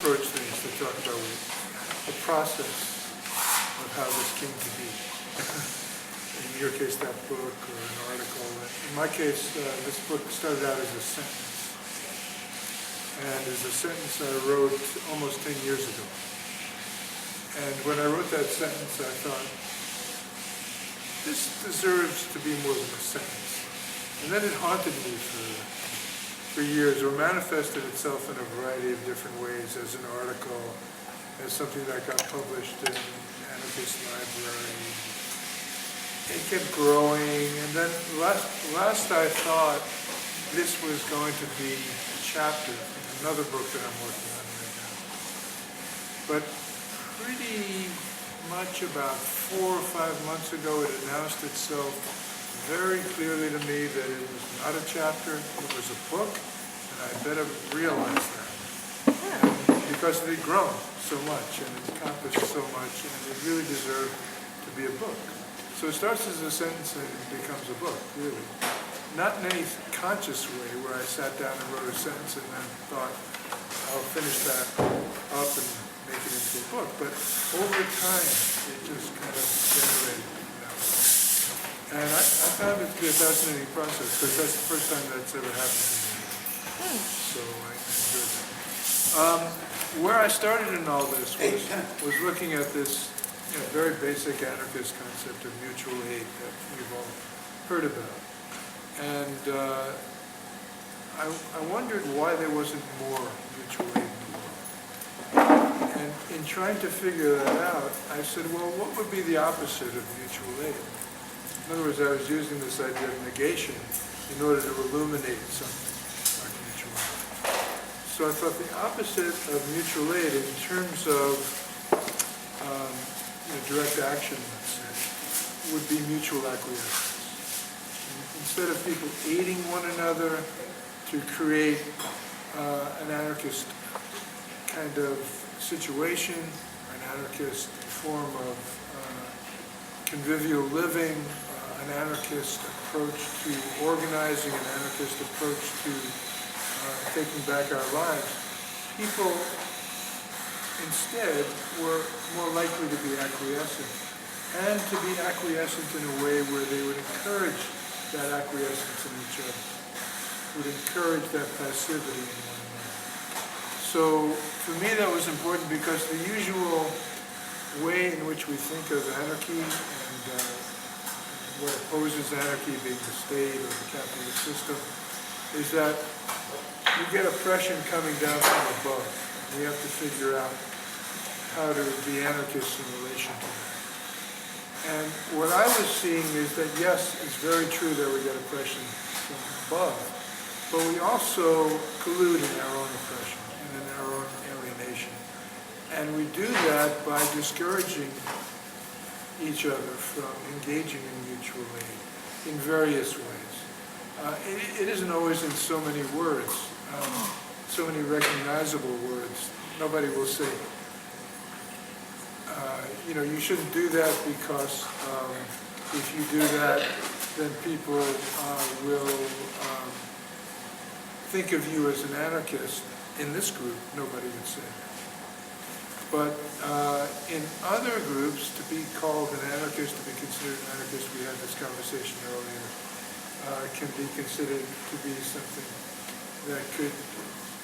approach things to talk about the process of how this came to be. In your case, that book or an article. In my case, this book started out as a sentence. And is a sentence I wrote almost 10 years ago. And when I wrote that sentence, I thought, this deserves to be more than a sentence. And then it haunted me for years, or manifested itself in a variety of different ways, as an article, as something that got published in Anarchist Library. It kept growing, and then last I thought this was going to be a chapter in another book that I'm working on right now. But pretty much about 4 or 5 months ago, it announced itself very clearly to me that it was not a chapter, it was a book, and I better realize that. And because it had grown so much, and it accomplished so much, and it really deserved to be a book. So it starts as a sentence and it becomes a book, really. Not in any conscious way where I sat down and wrote a sentence and then thought, I'll finish that up and make it into a book. But over time, it just kind of generated that way. And I found it to be a fascinating process because that's the first time that's ever happened to me. So I enjoyed that. Where I started in all this was looking at this very basic anarchist concept of mutual aid that we've all heard about. And I wondered why there wasn't more mutual aid in the world. And in trying to figure that out, I said, well, what would be the opposite of mutual aid? In other words, I was using this idea of negation in order to illuminate something like mutual aid. So I thought the opposite of mutual aid in terms of direct action, let's say, would be mutual acquiescence. Instead of people aiding one another to create an anarchist kind of situation, an anarchist form of convivial living, an anarchist approach to organizing, an anarchist approach to taking back our lives, people instead were more likely to be acquiescent, and to be acquiescent in a way where they would encourage that acquiescence in each other, would encourage that passivity in one another. So for me that was important because the usual way in which we think of anarchy and what opposes anarchy, being the state or the capitalist system, is that you get oppression coming down from above. We have to figure out how to be anarchists in relation to that. And what I was seeing is that, yes, it's very true that we get oppression from above, but we also collude in our own oppression and in our own alienation. And we do that by discouraging each other from engaging in mutual aid in various ways. It isn't always in so many words, so many recognizable words. Nobody will say, you shouldn't do that because if you do that, then people will think of you as an anarchist. In this group, nobody would say that. But in other groups, to be called an anarchist, to be considered an anarchist, we had this conversation earlier, can be considered to be something that could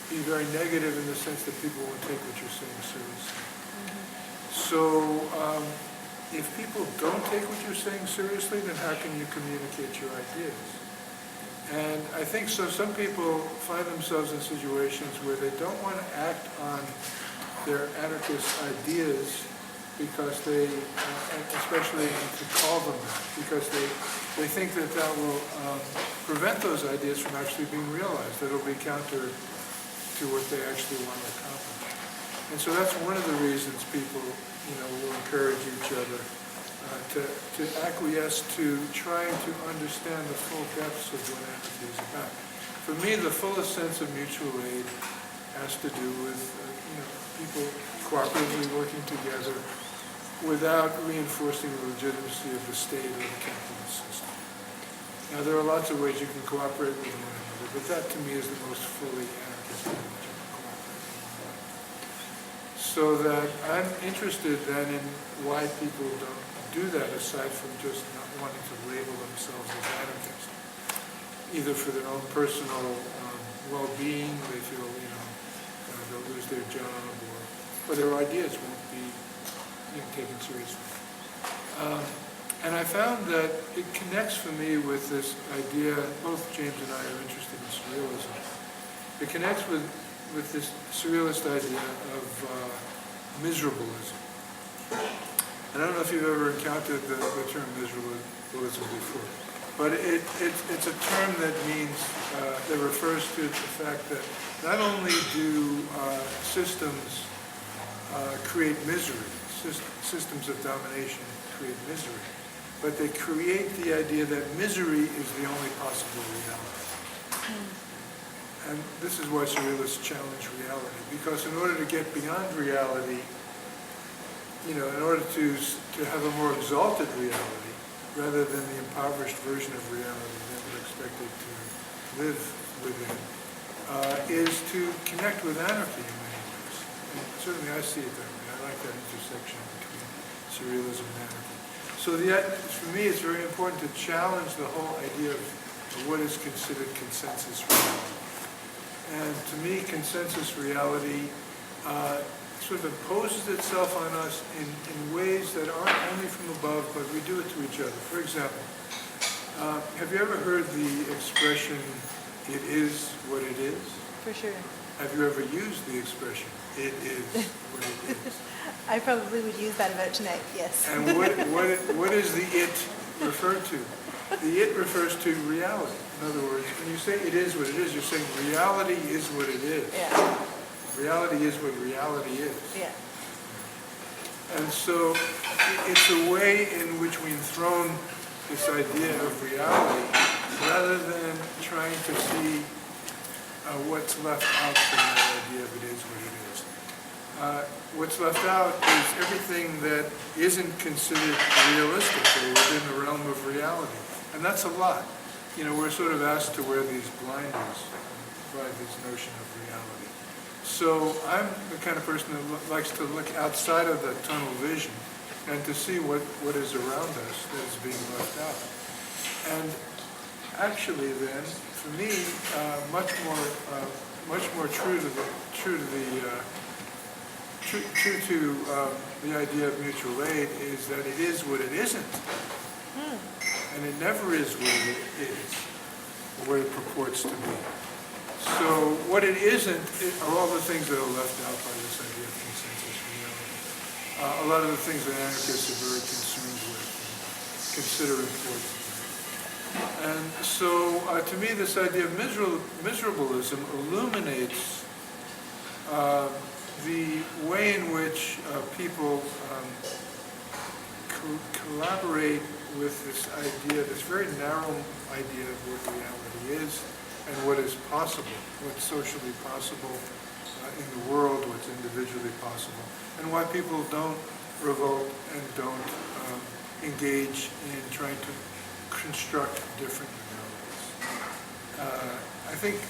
be very negative in the sense that people won't take what you're saying seriously. So if people don't take what you're saying seriously, then how can you communicate your ideas? And I think so some people find themselves in situations where they don't want to act on their anarchist ideas because they, especially to call them that, because they think that will prevent those ideas from actually being realized, that it'll be counter to what they actually want to accomplish. And so that's one of the reasons people, will encourage each other to acquiesce to trying to understand the full depths of what anarchy is about. For me, the fullest sense of mutual aid has to do with people cooperatively working together without reinforcing the legitimacy of the state or the capitalist system. Now, there are lots of ways you can cooperate with one another, but that to me is the most fully anarchist image of cooperating with one another. So that I'm interested then in why people don't do that, aside from just not wanting to label themselves as anarchists. Either for their own personal well-being, they feel, they'll lose their job, or their ideas won't be taken seriously. And I found that it connects for me with this idea, both James and I are interested in surrealism. It connects with this surrealist idea of miserableism. And I don't know if you've ever encountered the term miserableism before, but it's a term that means, that refers to the fact that not only do systems create misery, systems of domination create misery, but they create the idea that misery is the only possible reality. And this is why surrealists challenge reality, because in order to get beyond reality, in order to have a more exalted reality, rather than the impoverished version of reality that we're expected to live within, is to connect with anarchy in many ways. And certainly I see it that way. I like that intersection between surrealism and anarchy. So for me, it's very important to challenge the whole idea of what is considered consensus reality. And to me, consensus reality sort of imposes itself on us in ways that aren't only from above, but we do it to each other. For example, have you ever heard the expression, "It is what it is"? For sure. Have you ever used the expression, "It is what it is"? I probably would use that about tonight, yes. And what is the "it" referred to? The "it" refers to reality. In other words, when you say "it is what it is," you're saying reality is what it is. Yeah. Reality is what reality is. Yeah. And so it's a way in which we enthrone this idea of reality rather than trying to see what's left out from that idea of it is what it is. What's left out is everything that isn't considered realistic or within the realm of reality. And that's a lot. We're sort of asked to wear these blinders by this notion of reality. So I'm the kind of person that likes to look outside of the tunnel vision and to see what is around us that is being left out. And actually then, for me, much more true to the idea of mutual aid is that it is what it isn't. And it never is what it is, or what it purports to be. So what it isn't are all the things that are left out by this idea of consensus reality. A lot of the things that anarchists are very concerned with and consider important. And so to me, this idea of miserableism illuminates the way in which people collaborate with this idea, this very narrow idea of what reality is and what is possible, what's socially possible in the world, what's individually possible, and why people don't revolt and don't engage in trying to construct different realities. I think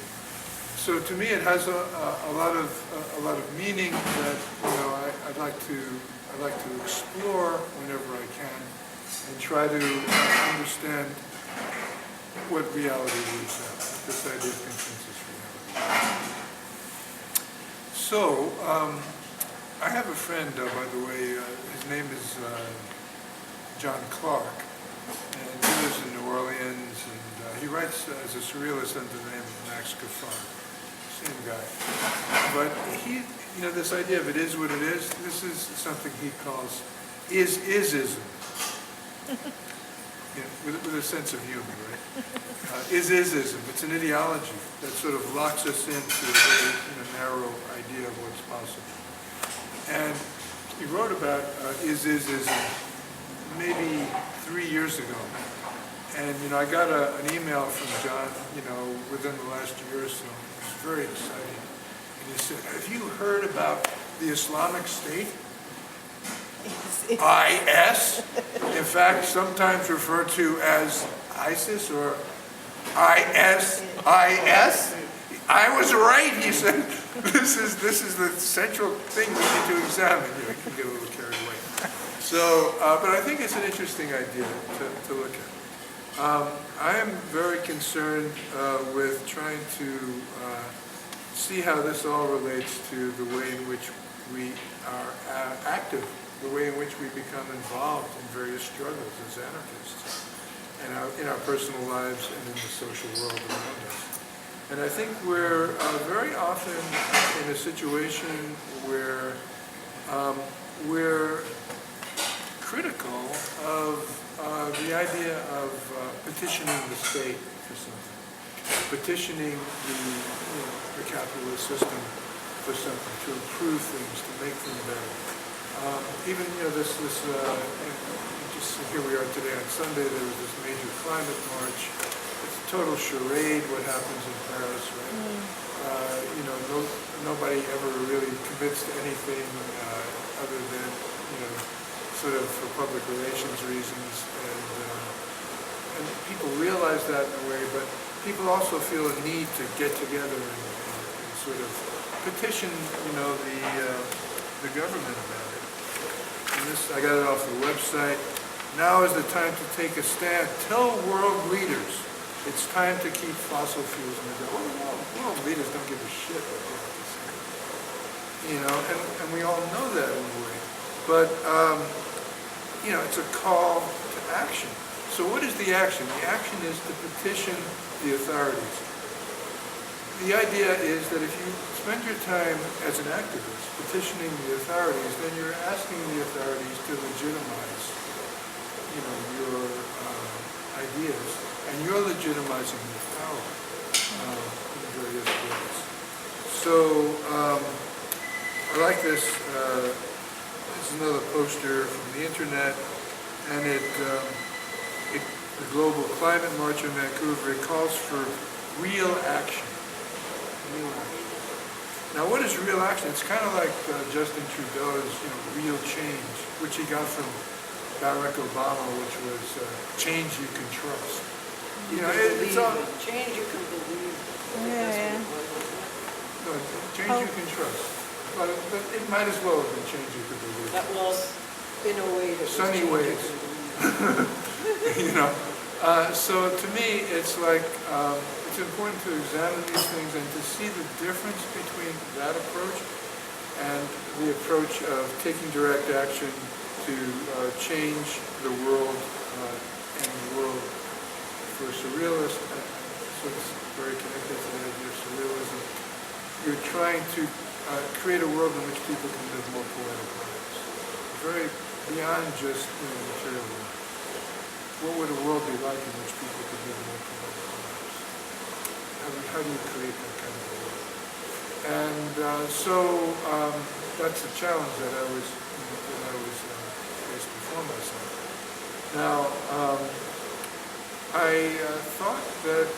so. To me, it has a lot of meaning that I'd like to explore whenever I can, and try to understand what reality is, this idea of consensus reality. So, I have a friend, by the way, his name is John Clark, and he lives in New Orleans, and he writes as a surrealist under the name of Max Gifford, same guy. But he, this idea of it is what it is, this is something he calls is-isism. With a sense of humor, right? Is-isism. It's an ideology that sort of locks us into a very narrow idea of what's possible. And he wrote about is-isism maybe 3 years ago. And, I got an email from John, within the last year or so. It was very exciting. And he said, "Have you heard about the Islamic State? IS, in fact, sometimes referred to as ISIS or IS. I was right, he said. This is the central thing we need to examine. You know, you can get a little carried away. So, but I think it's an interesting idea to look at. I am very concerned with trying to see how this all relates to the way in which we are active, the way in which we become involved in various struggles as anarchists, and in our personal lives and in the social world around us. And I think we're very often in a situation where we're critical of the idea of petitioning the state for something, petitioning the capitalist system for something, to improve things, to make them better. Even just here we are today on Sunday, there was this major climate march. It's a total charade what happens in Paris, right? Nobody ever really commits to anything other than, sort of for public relations reasons, and people realize that in a way, but people also feel a need to get together and sort of petition, the government about it. And this, I got it off the website. Now is the time to take a stand. Tell world leaders it's time to keep fossil fuels in the ground. Well, world leaders don't give a shit what they have to say. And we all know that in a way. But, it's a call to action. So what is the action? The action is to petition the authorities. The idea is that if you spend your time as an activist petitioning the authorities, then you're asking the authorities to legitimize, your ideas, and you're legitimizing their power in various ways. So I like this. This is another poster from the internet, and the Global Climate March in Vancouver, it calls for real action. Real action. Now, what is real action? It's kind of like Justin Trudeau's, real change, which he got from Barack Obama, which was change you can trust. It's all change you can believe. Yeah. no, change you can trust. But it might as well have been change you can believe. That was in a way that Sunny ways. So to me, it's like it's important to examine these things and to see the difference between that approach and the approach of taking direct action to change the world and the world for a surrealist. So it's very connected to the idea of surrealism. You're trying to create a world in which people can live more poetic lives, very beyond just material life. What would a world be like in which people could live more poetic lives? How do you create that kind of a world? And that's the challenge that I was faced before myself. Now, I thought that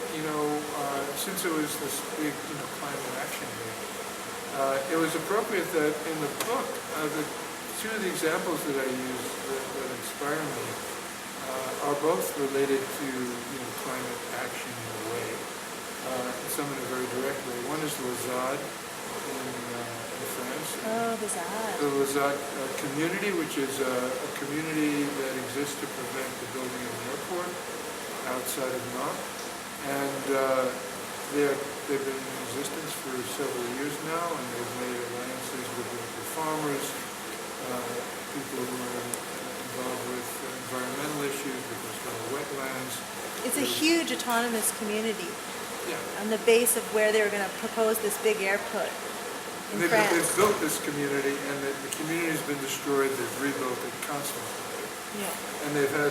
since it was this big climate action day, it was appropriate that in the book, the two of the examples that I used that inspire me are both related to climate action in a way, some in a very direct way. One is Lazade in France. Oh, bizarre. The Lazade community, which is a community that exists to prevent the building of an airport outside of Nantes, and they've been in existence for several years now, and they've made alliances with local farmers, people who are involved with environmental issues, with coastal wetlands. It's a huge autonomous community Yeah. on the base of where they were going to propose this big airport in They've France. built this community, and the community's been destroyed. They've rebuilt it constantly. Yeah. And they've had,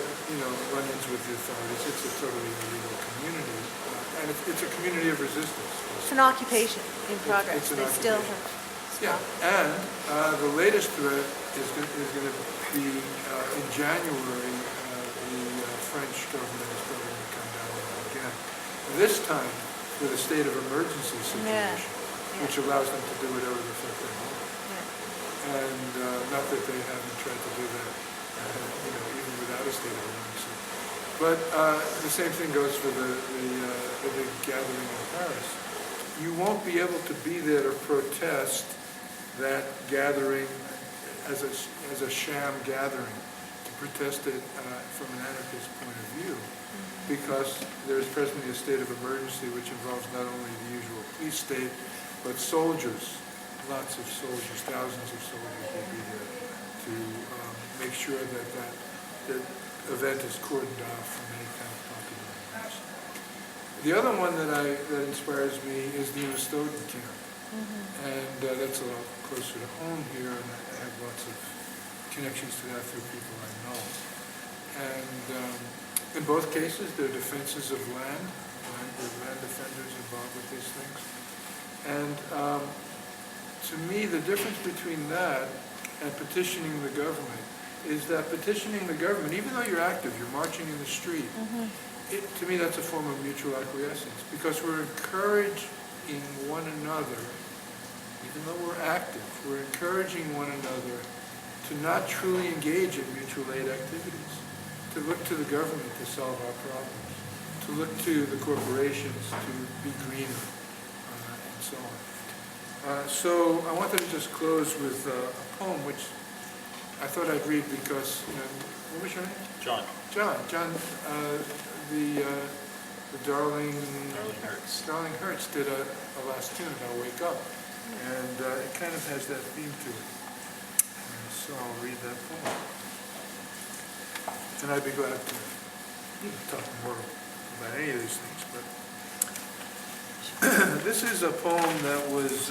run-ins with the authorities. It's a totally illegal community, and it's a community of resistance. It's an occupation in progress. It's an They still occupation. have. Yeah, and the latest threat is going to be in January. The French government is probably going to come down on it again. This time with a state of emergency situation, which allows them to do whatever the fuck they want. Yeah. And not that they haven't tried to do that, even without a state of emergency. But the same thing goes for the big gathering in Paris. you won't be able to be there to protest that gathering as a sham gathering, to protest it from an anarchist point of view, because there is presently a state of emergency which involves not only the usual police state, but soldiers, lots of soldiers, thousands of soldiers will be there to make sure that that event is cordoned off from any kind of popular unrest. The other one that inspires me is the Unistowden camp. And that's a lot closer to home here, and I have lots of connections to that through people I know. And in both cases, they're defenses of land. There are land defenders involved with these things. And to me, the difference between that and petitioning the government is that petitioning the government, even though you're active, you're marching in the street, to me that's a form of mutual acquiescence, because we're encouraging one another, even though we're active, we're encouraging one another to not truly engage in mutual aid activities, to look to the government to solve our problems, to look to the corporations to be greener, and so on. So I wanted to just close with a poem which I thought I'd read because, what was your name? John. John, the Darling Hertz. Darling Hertz did a last tune about Wake Up, and it kind of has that theme to it. And so I'll read that poem. And I'd be glad to talk more about any of these things, but this is a poem that was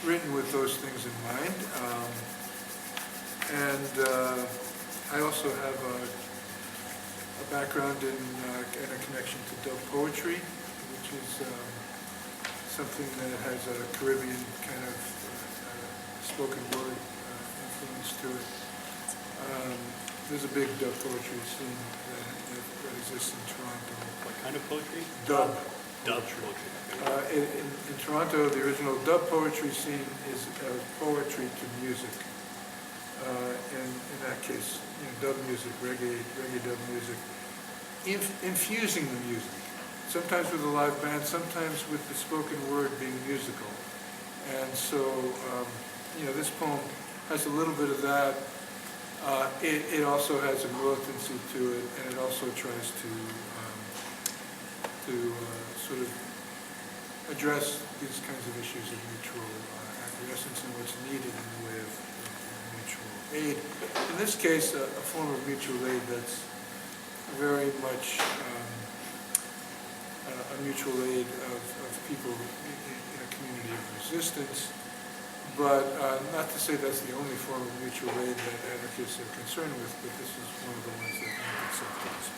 written with those things in mind. I also have a background and a connection to dove poetry, which is something that has a Caribbean kind of spoken word influence to it. There's a big dove poetry scene that exists in Toronto. What kind of poetry? Dove. Dove poetry. In Toronto, the original dub poetry scene is poetry to music. In that case, dub music, reggae dub music, infusing the music, sometimes with a live band, sometimes with the spoken word being musical. And so, this poem has a little bit of that. It also has a militancy to it, and it also tries to sort of address these kinds of issues of mutual acquiescence and what's needed in the way of mutual aid. In this case, a form of mutual aid that's very much a mutual aid of people in a community of resistance, but not to say that's the only form of mutual aid that anarchists are concerned with, but this is one of the ones that lends itself to this.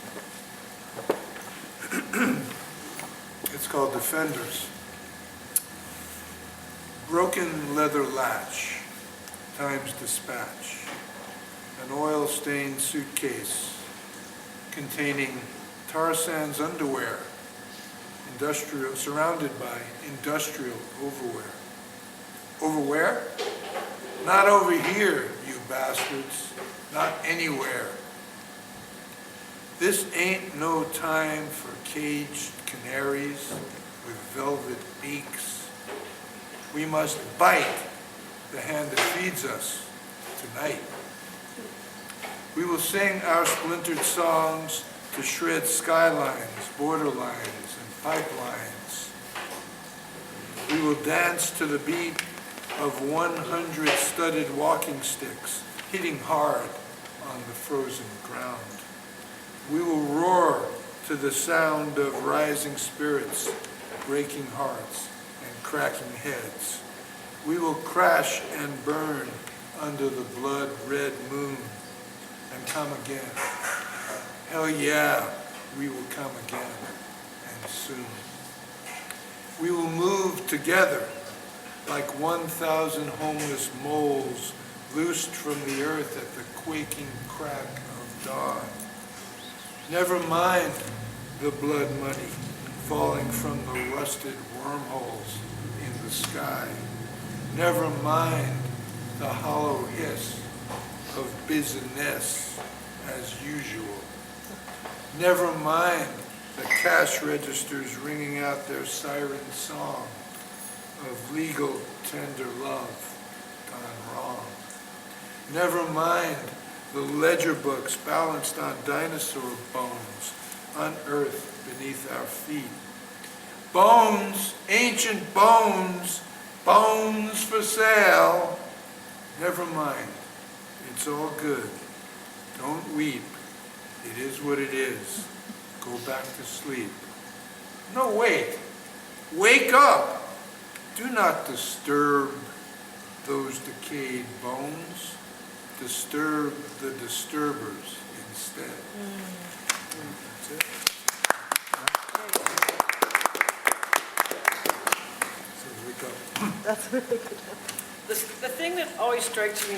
It's called Defenders. Broken leather latch, time's dispatch, an oil-stained suitcase containing tar sands underwear, surrounded by industrial overwear. Overwear? Not over here, you bastards, not anywhere. This ain't no time for caged canaries with velvet beaks. We must bite the hand that feeds us tonight. We will sing our splintered songs to shred skylines, borderlines, and pipelines. We will dance to the beat of 100 studded walking sticks hitting hard on the frozen ground. We will roar to the sound of rising spirits, breaking hearts, and cracking heads. We will crash and burn under the blood-red moon and come again. Hell yeah, we will come again, and soon. We will move together like 1,000 homeless moles loosed from the earth at the quaking crack of dawn. Never mind the blood money falling from the rusted wormholes in the sky. Never mind the hollow hiss of business as usual. Never mind the cash registers ringing out their siren song of legal tender love gone wrong. Never mind the ledger books balanced on dinosaur bones, unearthed beneath our feet. Bones, ancient bones, bones for sale. Never mind, it's all good. Don't weep, it is what it is. Go back to sleep. No, wait, wake up. Do not disturb those decayed bones. Disturb the disturbers instead. That's it. So wake up. That's really good. The thing that always strikes me in